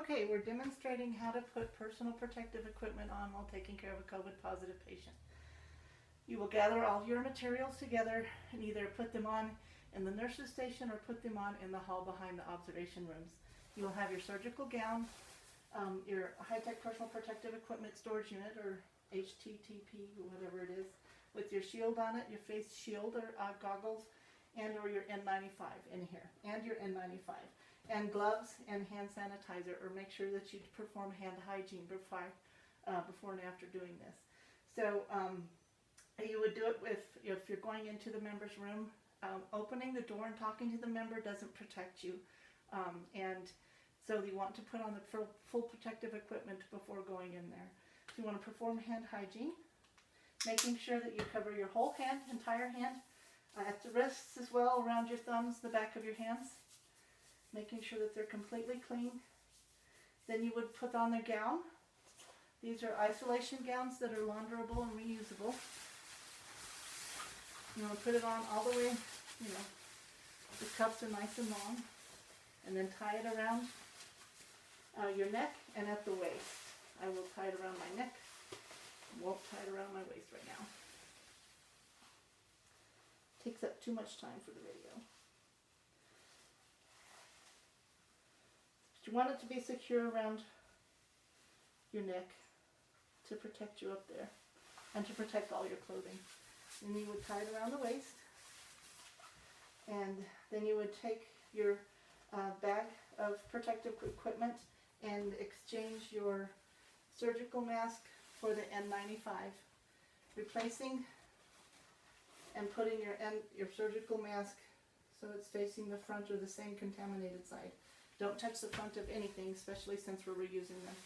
Okay, we're demonstrating how to put personal protective equipment on while taking care of a COVID positive patient. You will gather all your materials together and either put them on in the nurse's station or put them on in the hall behind the observation rooms. You will have your surgical gown, your high-tech personal protective equipment storage unit, or HTTP, whatever it is, with your shield on it, your face shield or goggles, and or your N95 in here, and your N95, and gloves and hand sanitizer, or make sure that you perform hand hygiene before and after doing this. So you would do it with, if you're going into the member's room, opening the door and talking to the member doesn't protect you, and so you want to put on the full protective equipment before going in there. So you want to perform hand hygiene, making sure that you cover your whole hand, entire hand, at the wrists as well, around your thumbs, the back of your hands, making sure that they're completely clean. Then you would put on the gown. These are isolation gowns that are launderable and reusable. You want to put it on all the way, the cuffs are nice and long, and then tie it around your neck and at the waist. I will tie it around my neck. Won't tie it around my waist right now. Takes up too much time for the video. But you want it to be secure around your neck to protect you up there and to protect all your clothing. And you would tie it around the waist, and then you would take your bag of protective equipment and exchange your surgical mask for the N95, replacing and putting your surgical mask so it's facing the front or the same contaminated side. Don't touch the front of anything, especially since we're reusing them.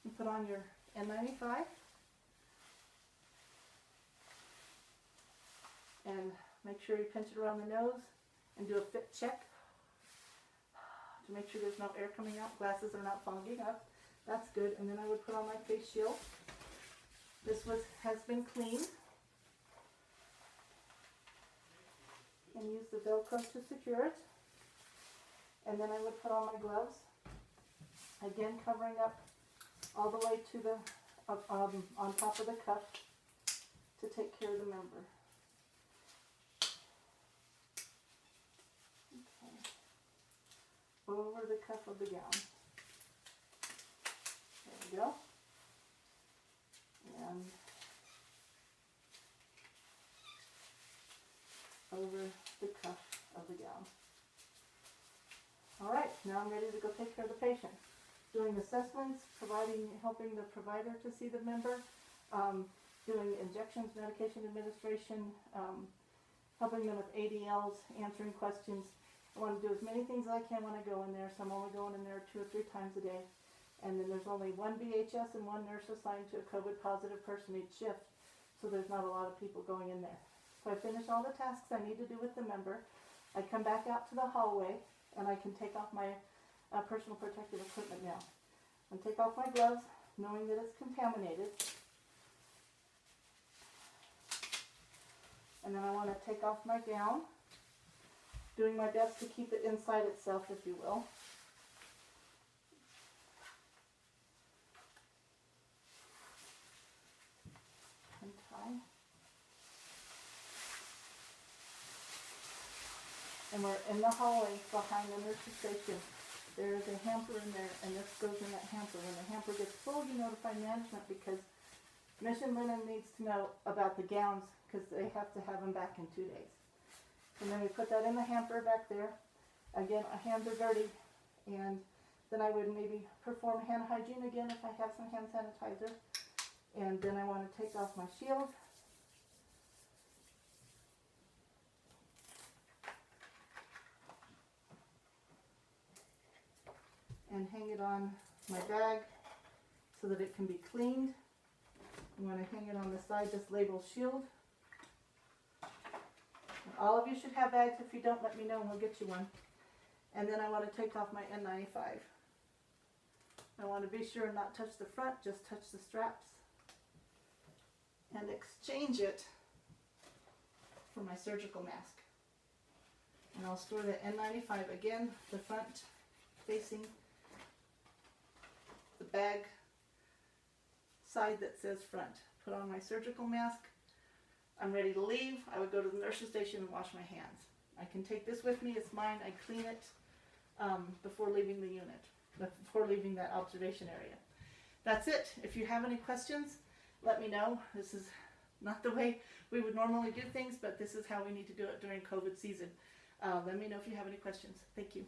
You put on your N95 and make sure you pinch it around the nose and do a fit check to make sure there's no air coming out, glasses are not fogging up. That's good. And then I would put on my face shield. This has been cleaned. And use the Velcro to secure it. And then I would put on my gloves. Again, covering up all the way to the, on top of the cuff to take care of the member. Over the cuff of the gown. There we go. And over the cuff of the gown. All right, now I'm ready to go take care of the patient. Doing assessments, helping the provider to see the member, doing injections, medication administration, helping them with ADLs, answering questions. I want to do as many things as I can when I go in there, so I'm only going in there 2 or 3 times a day. And then there's only 1 BHS and 1 nurse assigned to a COVID positive person each shift, so there's not a lot of people going in there. So I finish all the tasks I need to do with the member. I come back out to the hallway, and I can take off my personal protective equipment now. And take off my gloves, knowing that it's contaminated. And then I want to take off my gown, doing my best to keep it inside itself, if you will. And tie. And we're in the hallway behind the nurse's station. There is a hamper in there, and this goes in that hamper. When the hamper gets full, you notify management, because Mission Linen needs to know about the gowns, because they have to have them back in 2 days. And then we put that in the hamper back there. Again, our hands are dirty, and then I would maybe perform hand hygiene again if I have some hand sanitizer. And then I want to take off my shield. And hang it on my bag so that it can be cleaned. I'm going to hang it on the side, this label shield. All of you should have bags. If you don't, let me know and we'll get you one. And then I want to take off my N95. I want to be sure and not touch the front, just touch the straps. And exchange it for my surgical mask. And I'll store the N95 again, the front facing bag side that says front. Put on my surgical mask. I'm ready to leave. I would go to the nurse's station and wash my hands. I can take this with me. It's mine. I clean it before leaving the unit, before leaving that observation area. That's it. If you have any questions, let me know. This is not the way we would normally do things, but this is how we need to do it during COVID season. Let me know if you have any questions. Thank you.